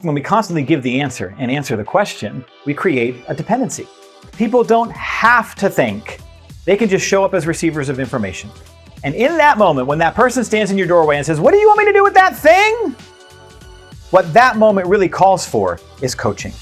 When we constantly give the answer and answer the question, we create a dependency. People don't have to think. They can just show up as receivers of information. And in that moment, when that person stands in your doorway and says, "What do you want me to do with that thing?" What that moment really calls for is coaching.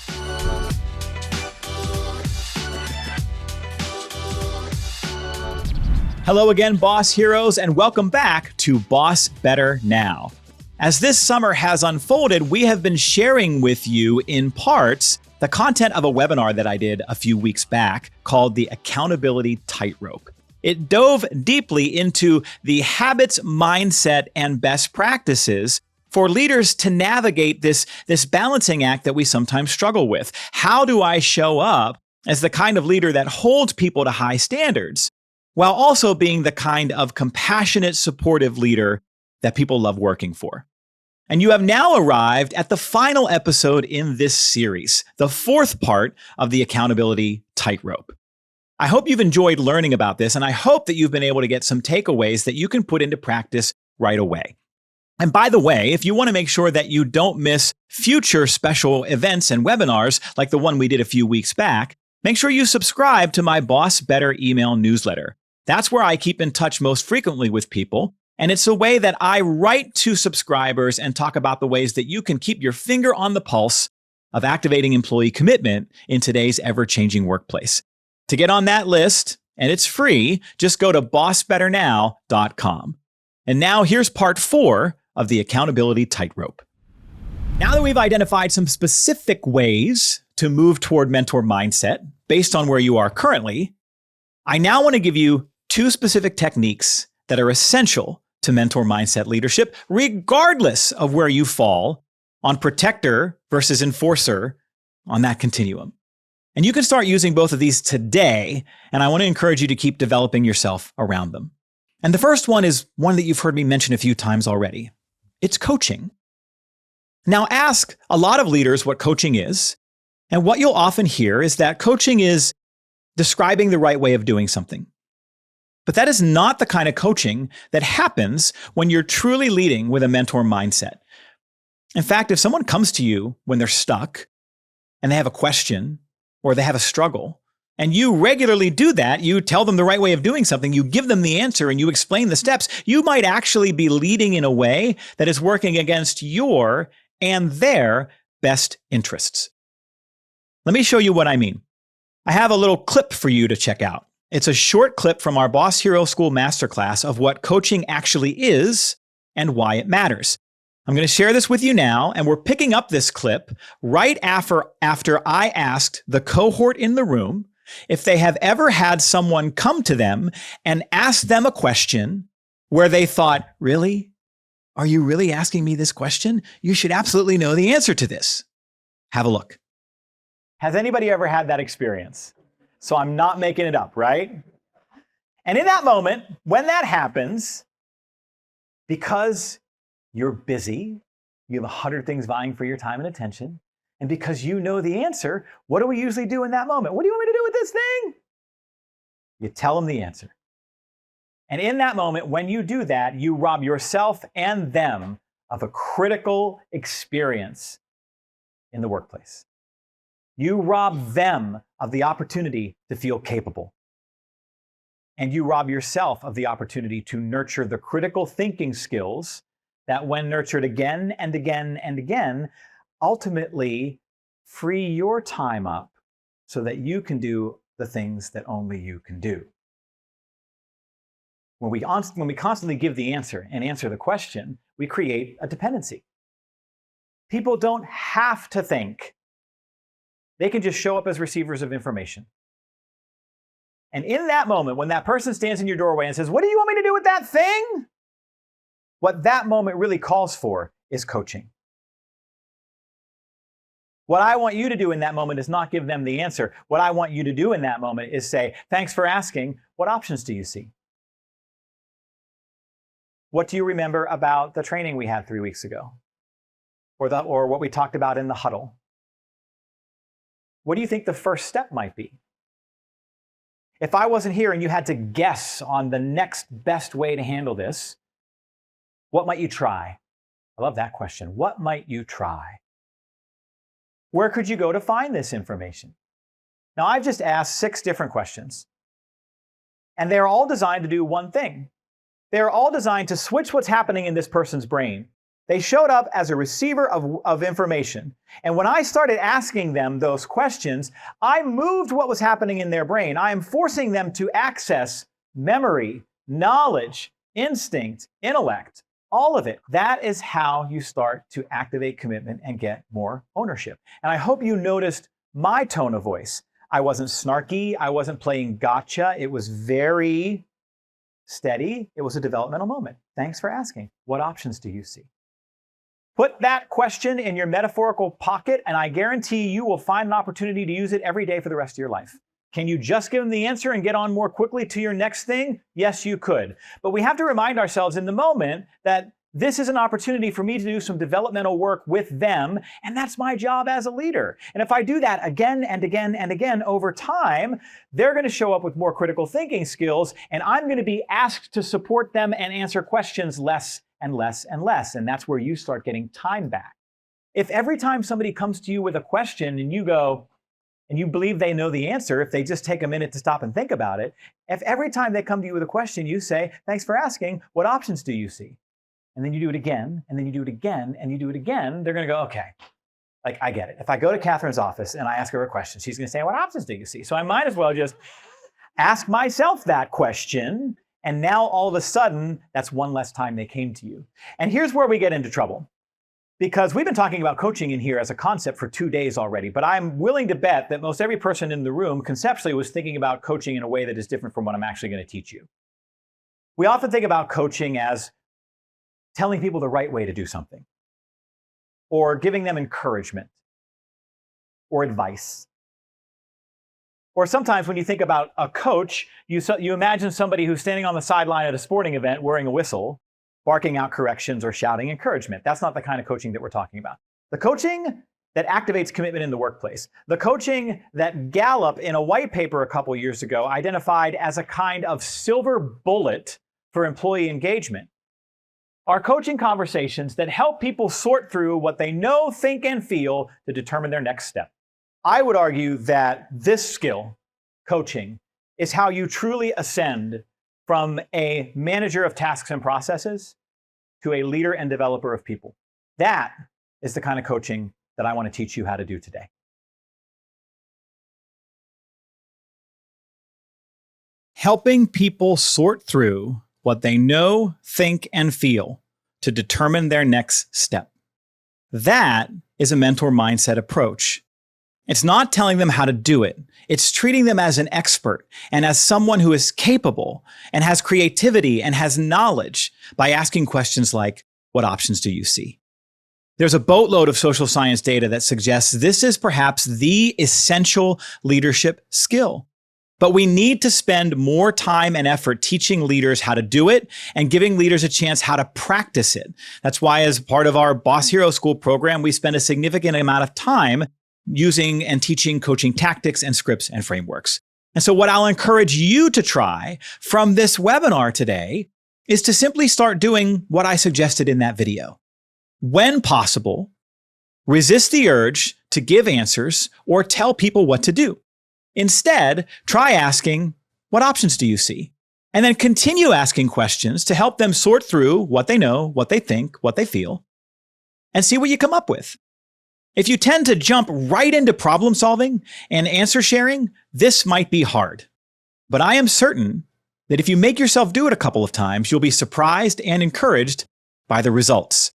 Hello again, Boss Heroes, and welcome back to BossBetter Now. As this summer has unfolded, we have been sharing with you in parts the content of a webinar that I did a few weeks back called the Accountability Tightrope. It dove deeply into the habits, mindset, and best practices for leaders to navigate this balancing act that we sometimes struggle with. How do I show up as the kind of leader that holds people to high standards, while also being the kind of compassionate, supportive leader that people love working for? And you have now arrived at the final episode in this series, the fourth part of the Accountability Tightrope. I hope you've enjoyed learning about this, and I hope that you've been able to get some takeaways that you can put into practice right away. And by the way, if you want to make sure that you don't miss future special events and webinars like the one we did a few weeks back, make sure you subscribe to my BossBetter email newsletter. That's where I keep in touch most frequently with people. And it's a way that I write to subscribers and talk about the ways that you can keep your finger on the pulse of activating employee commitment in today's ever-changing workplace. To get on that list, and it's free, just go to bossbetternow.com. And now here's part 4 of the Accountability Tightrope. Now that we've identified some specific ways to move toward mentor mindset based on where you are currently, I now want to give you 2 specific techniques that are essential to mentor mindset leadership, regardless of where you fall on protector versus enforcer on that continuum. And you can start using both of these today, and I want to encourage you to keep developing yourself around them. And the first one is one that you've heard me mention a few times already. It's coaching. Now, ask a lot of leaders what coaching is, and what you'll often hear is that coaching is describing the right way of doing something. But that is not the kind of coaching that happens when you're truly leading with a mentor mindset. In fact, if someone comes to you when they're stuck and they have a question or they have a struggle, and you regularly do that, you tell them the right way of doing something, you give them the answer and you explain the steps, you might actually be leading in a way that is working against your and their best interests. Let me show you what I mean. I have a little clip for you to check out. It's a short clip from our Boss Hero School Masterclass of what coaching actually is and why it matters. I'm going to share this with you now, and we're picking up this clip right after I asked the cohort in the room if they have ever had someone come to them and ask them a question where they thought, "Really? Are you really asking me this question? You should absolutely know the answer to this." Have a look. Has anybody ever had that experience? So I'm not making it up, right? And in that moment, when that happens, because you're busy, you have 100 things vying for your time and attention, and because you know the answer, what do we usually do in that moment? What do you want me to do with this thing? You tell them the answer. And in that moment, when you do that, you rob yourself and them of a critical experience in the workplace. You rob them of the opportunity to feel capable. And you rob yourself of the opportunity to nurture the critical thinking skills that, when nurtured again and again and again, ultimately free your time up so that you can do the things that only you can do. When we constantly give the answer and answer the question, we create a dependency. People don't have to think. They can just show up as receivers of information. And in that moment, when that person stands in your doorway and says, "What do you want me to do with that thing?" What that moment really calls for is coaching. What I want you to do in that moment is not give them the answer. What I want you to do in that moment is say, "Thanks for asking. What options do you see? What do you remember about the training we had 3 weeks ago? Or what we talked about in the huddle? What do you think the first step might be? If I wasn't here and you had to guess on the next best way to handle this, what might you try?" I love that question. What might you try? Where could you go to find this information? Now, I've just asked 6 different questions, and they're all designed to do one thing. They're all designed to switch what's happening in this person's brain. They showed up as a receiver of information. And when I started asking them those questions, I moved what was happening in their brain. I am forcing them to access memory, knowledge, instinct, intellect, all of it. That is how you start to activate commitment and get more ownership. And I hope you noticed my tone of voice. I wasn't snarky. I wasn't playing gotcha. It was very steady. It was a developmental moment. Thanks for asking. What options do you see? Put that question in your metaphorical pocket, and I guarantee you will find an opportunity to use it every day for the rest of your life. Can you just give them the answer and get on more quickly to your next thing? Yes, you could. But we have to remind ourselves in the moment that this is an opportunity for me to do some developmental work with them, and that's my job as a leader. And if I do that again and again and again over time, they're going to show up with more critical thinking skills, and I'm going to be asked to support them and answer questions less and less and less. And that's where you start getting time back. If every time somebody comes to you with a question and you go, and you believe they know the answer, if they just take a minute to stop and think about it, if every time they come to you with a question, you say, thanks for asking, what options do you see? And then you do it again, and then you do it again, and you do it again, they're going to go, okay, like I get it. If I go to Catherine's office and I ask her a question, she's going to say, what options do you see? So I might as well just ask myself that question. And now all of a sudden, that's one less time they came to you. And here's where we get into trouble. Because we've been talking about coaching in here as a concept for 2 days already, but I'm willing to bet that most every person in the room conceptually was thinking about coaching in a way that is different from what I'm actually going to teach you. We often think about coaching as telling people the right way to do something, or giving them encouragement, or advice. Or sometimes when you think about a coach, you imagine somebody who's standing on the sideline at a sporting event wearing a whistle, barking out corrections or shouting encouragement. That's not the kind of coaching that we're talking about. The coaching that activates commitment in the workplace, the coaching that Gallup in a white paper a couple years ago identified as a kind of silver bullet for employee engagement, are coaching conversations that help people sort through what they know, think, and feel to determine their next step. I would argue that this skill, coaching, is how you truly ascend from a manager of tasks and processes to a leader and developer of people. That is the kind of coaching that I want to teach you how to do today. Helping people sort through what they know, think, and feel to determine their next step. That is a mentor mindset approach. It's not telling them how to do it. It's treating them as an expert and as someone who is capable and has creativity and has knowledge by asking questions like, what options do you see? There's a boatload of social science data that suggests this is perhaps the essential leadership skill. But we need to spend more time and effort teaching leaders how to do it and giving leaders a chance how to practice it. That's why as part of our Boss Hero School program, we spend a significant amount of time using and teaching coaching tactics and scripts and frameworks. And so what I'll encourage you to try from this webinar today is to simply start doing what I suggested in that video. When possible, resist the urge to give answers or tell people what to do. Instead, try asking, what options do you see? And then continue asking questions to help them sort through what they know, what they think, what they feel, and see what you come up with. If you tend to jump right into problem solving and answer sharing, this might be hard. But I am certain that if you make yourself do it a couple of times, you'll be surprised and encouraged by the results.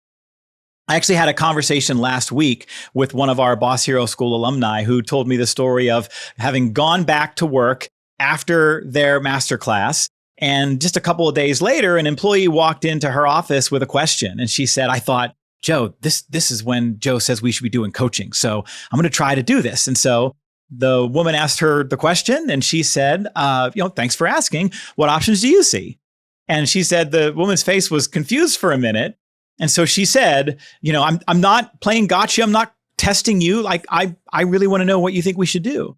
I actually had a conversation last week with one of our Boss Hero School alumni who told me the story of having gone back to work after their masterclass. And just a couple of days later, an employee walked into her office with a question. And she said, I thought, Joe, this is when Joe says we should be doing coaching. So I'm going to try to do this. And so the woman asked her the question and she said, thanks for asking. What options do you see? And she said the woman's face was confused for a minute. And so she said, I'm not playing gotcha. I'm not testing you. Like, I really want to know what you think we should do.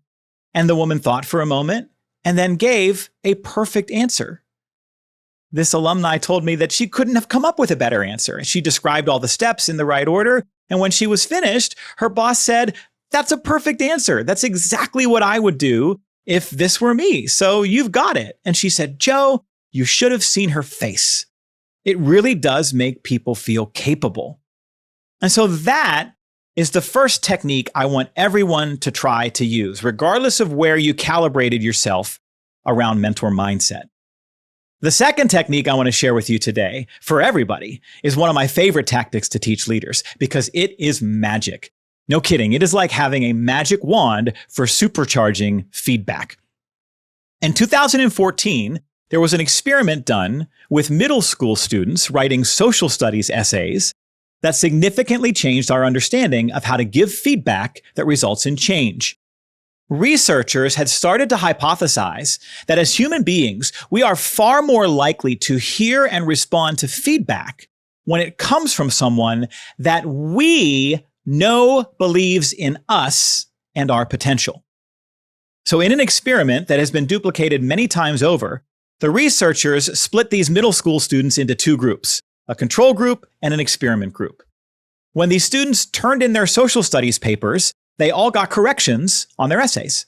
And the woman thought for a moment and then gave a perfect answer. This alumni told me that she couldn't have come up with a better answer. She described all the steps in the right order. And when she was finished, her boss said, That's a perfect answer. That's exactly what I would do if this were me. So you've got it. And she said, Joe, you should have seen her face. It really does make people feel capable. And so that is the first technique I want everyone to try to use, regardless of where you calibrated yourself around mentor mindset. The second technique I want to share with you today for everybody is one of my favorite tactics to teach leaders because it is magic. No kidding. It is like having a magic wand for supercharging feedback. In 2014, there was an experiment done with middle school students writing social studies essays that significantly changed our understanding of how to give feedback that results in change. Researchers had started to hypothesize that as human beings, we are far more likely to hear and respond to feedback when it comes from someone that we know believes in us and our potential. So in an experiment that has been duplicated many times over, the researchers split these middle school students into two groups, a control group and an experiment group. When these students turned in their social studies papers, they all got corrections on their essays.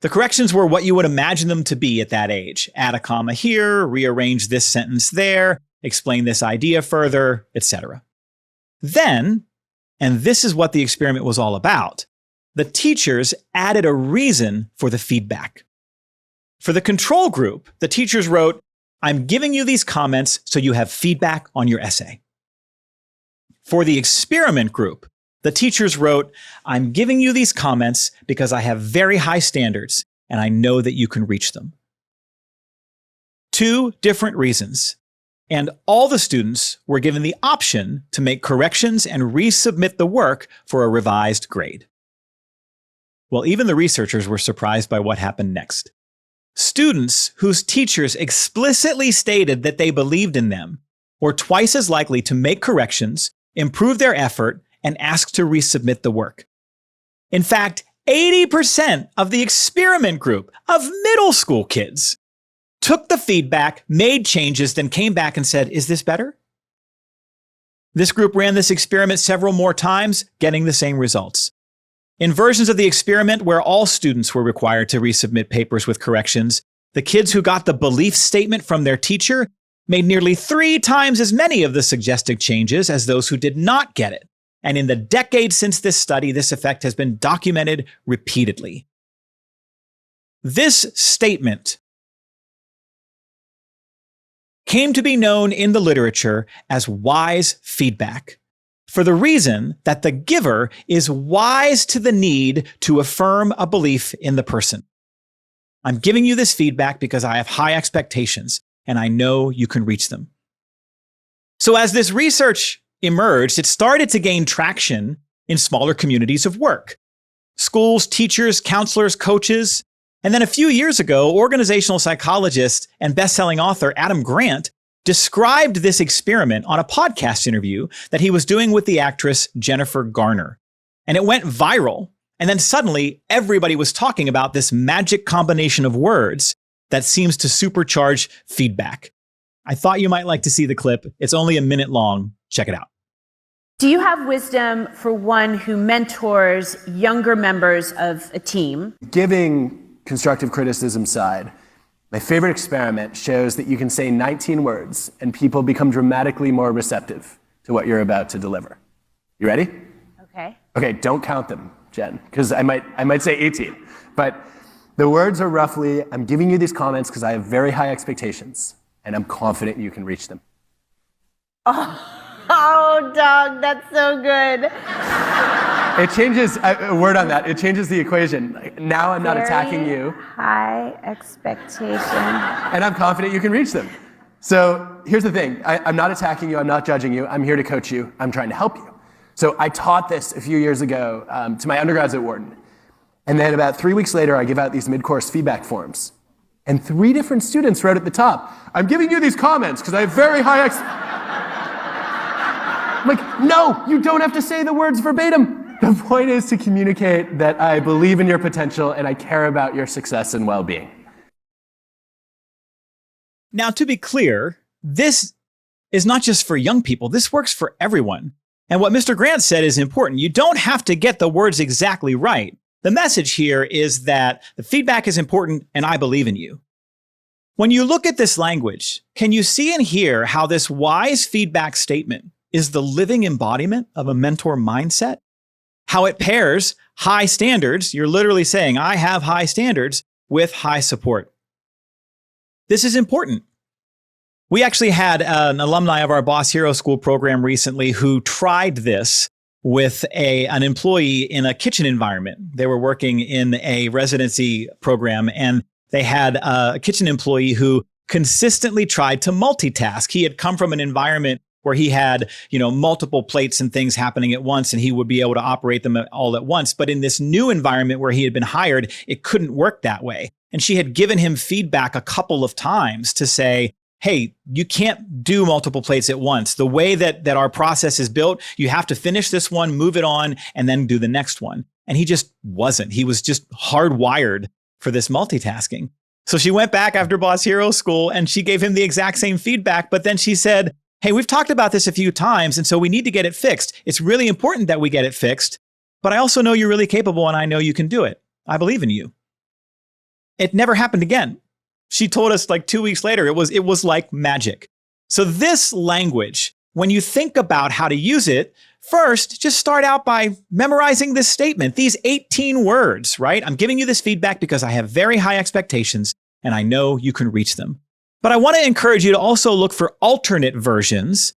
The corrections were what you would imagine them to be at that age. Add a comma here, rearrange this sentence there, explain this idea further, etc. Then, and this is what the experiment was all about, the teachers added a reason for the feedback. For the control group, the teachers wrote, I'm giving you these comments so you have feedback on your essay. For the experiment group, the teachers wrote, I'm giving you these comments because I have very high standards and I know that you can reach them. Two different reasons. And all the students were given the option to make corrections and resubmit the work for a revised grade. Well, even the researchers were surprised by what happened next. Students whose teachers explicitly stated that they believed in them were twice as likely to make corrections, improve their effort, and ask to resubmit the work. In fact, 80% of the experiment group of middle school kids took the feedback, made changes, then came back and said, is this better? This group ran this experiment several more times, getting the same results. In versions of the experiment where all students were required to resubmit papers with corrections, the kids who got the belief statement from their teacher made nearly 3 times as many of the suggested changes as those who did not get it. And in the decades since this study, this effect has been documented repeatedly. This statement came to be known in the literature as wise feedback, for the reason that the giver is wise to the need to affirm a belief in the person. I'm giving you this feedback because I have high expectations and I know you can reach them. So as this research emerged, it started to gain traction in smaller communities of work. Schools, teachers, counselors, coaches. And then a few years ago, organizational psychologist and best-selling author Adam Grant described this experiment on a podcast interview that he was doing with the actress Jennifer Garner. And it went viral. And then suddenly, everybody was talking about this magic combination of words that seems to supercharge feedback. I thought you might like to see the clip. It's only a minute long. Check it out. Do you have wisdom for one who mentors younger members of a team? Giving constructive criticism aside, my favorite experiment shows that you can say 19 words and people become dramatically more receptive to what you're about to deliver. You ready? Okay. Okay, don't count them, Jen, because I might say 18. But the words are roughly, I'm giving you these comments because I have very high expectations and I'm confident you can reach them. Oh, Doug, that's so good. It changes, a word on that, it changes the equation. Now I'm not attacking you. High expectation. And I'm confident you can reach them. So here's the thing, I'm not attacking you, I'm not judging you, I'm here to coach you, I'm trying to help you. So I taught this a few years ago to my undergrads at Wharton. And then about 3 weeks later, I give out these mid-course feedback forms. And 3 different students wrote at the top, I'm giving you these comments because I have very high I'm like, no, you don't have to say the words verbatim. The point is to communicate that I believe in your potential and I care about your success and well-being. Now, to be clear, this is not just for young people. This works for everyone. And what Mr. Grant said is important. You don't have to get the words exactly right. The message here is that the feedback is important and I believe in you. When you look at this language, can you see and hear how this wise feedback statement is the living embodiment of a mentor mindset? How it pairs high standards, you're literally saying, I have high standards, with high support. This is important. We actually had an alumni of our Boss Hero School program recently who tried this with an employee in a kitchen environment. They were working in a residency program, and they had a kitchen employee who consistently tried to multitask. He had come from an environment where he had, multiple plates and things happening at once, and he would be able to operate them all at once. But in this new environment where he had been hired, it couldn't work that way. And she had given him feedback a couple of times to say, hey, you can't do multiple plates at once. The way that our process is built, you have to finish this one, move it on, and then do the next one. And he just wasn't. He was just hardwired for this multitasking. So she went back after Boss Hero School and she gave him the exact same feedback. But then she said, hey, we've talked about this a few times, and so we need to get it fixed. It's really important that we get it fixed, but I also know you're really capable and I know you can do it. I believe in you. It never happened again. She told us like 2 weeks later, it was like magic. So this language, when you think about how to use it, first, just start out by memorizing this statement, these 18 words, right? I'm giving you this feedback because I have very high expectations and I know you can reach them. But I want to encourage you to also look for alternate versions,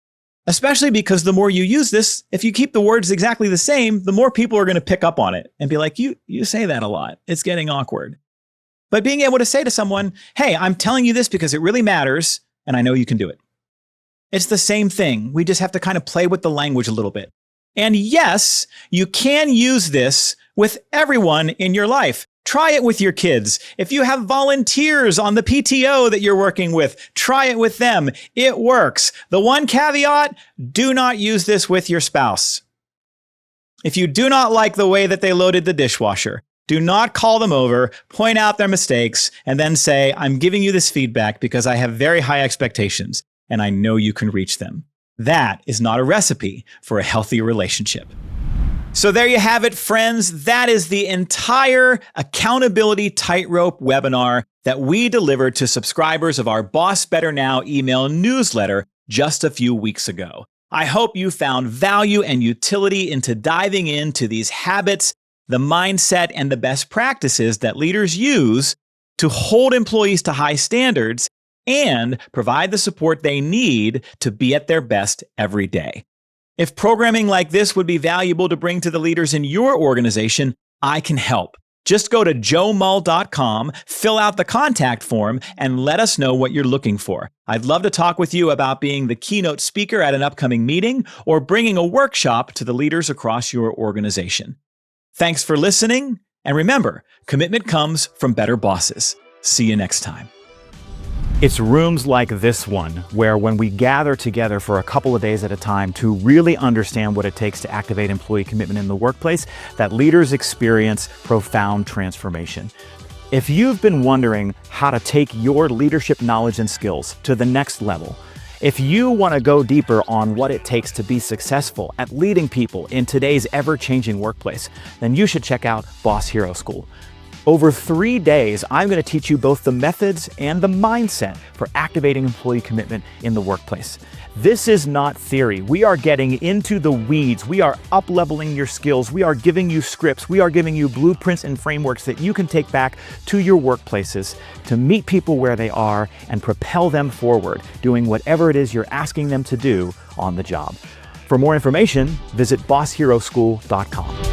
especially because the more you use this, if you keep the words exactly the same, the more people are going to pick up on it and be like, you say that a lot. It's getting awkward. But being able to say to someone, hey, I'm telling you this because it really matters and I know you can do it. It's the same thing. We just have to kind of play with the language a little bit. And yes, you can use this with everyone in your life. Try it with your kids. If you have volunteers on the PTO that you're working with, try it with them. It works. The one caveat, do not use this with your spouse. If you do not like the way that they loaded the dishwasher, do not call them over, point out their mistakes, and then say, I'm giving you this feedback because I have very high expectations and I know you can reach them. That is not a recipe for a healthy relationship. So there you have it, friends. That is the entire Accountability Tightrope webinar that we delivered to subscribers of our Boss Better Now email newsletter just a few weeks ago. I hope you found value and utility into diving into these habits, the mindset, and the best practices that leaders use to hold employees to high standards and provide the support they need to be at their best every day. If programming like this would be valuable to bring to the leaders in your organization, I can help. Just go to joemull.com, fill out the contact form, and let us know what you're looking for. I'd love to talk with you about being the keynote speaker at an upcoming meeting or bringing a workshop to the leaders across your organization. Thanks for listening, and remember, commitment comes from better bosses. See you next time. It's rooms like this one where when we gather together for a couple of days at a time to really understand what it takes to activate employee commitment in the workplace, that leaders experience profound transformation. If you've been wondering how to take your leadership knowledge and skills to the next level, if you want to go deeper on what it takes to be successful at leading people in today's ever-changing workplace, then you should check out Boss Hero School. Over 3 days, I'm going to teach you both the methods and the mindset for activating employee commitment in the workplace. This is not theory. We are getting into the weeds. We are up-leveling your skills. We are giving you scripts. We are giving you blueprints and frameworks that you can take back to your workplaces to meet people where they are and propel them forward, doing whatever it is you're asking them to do on the job. For more information, visit bossheroschool.com.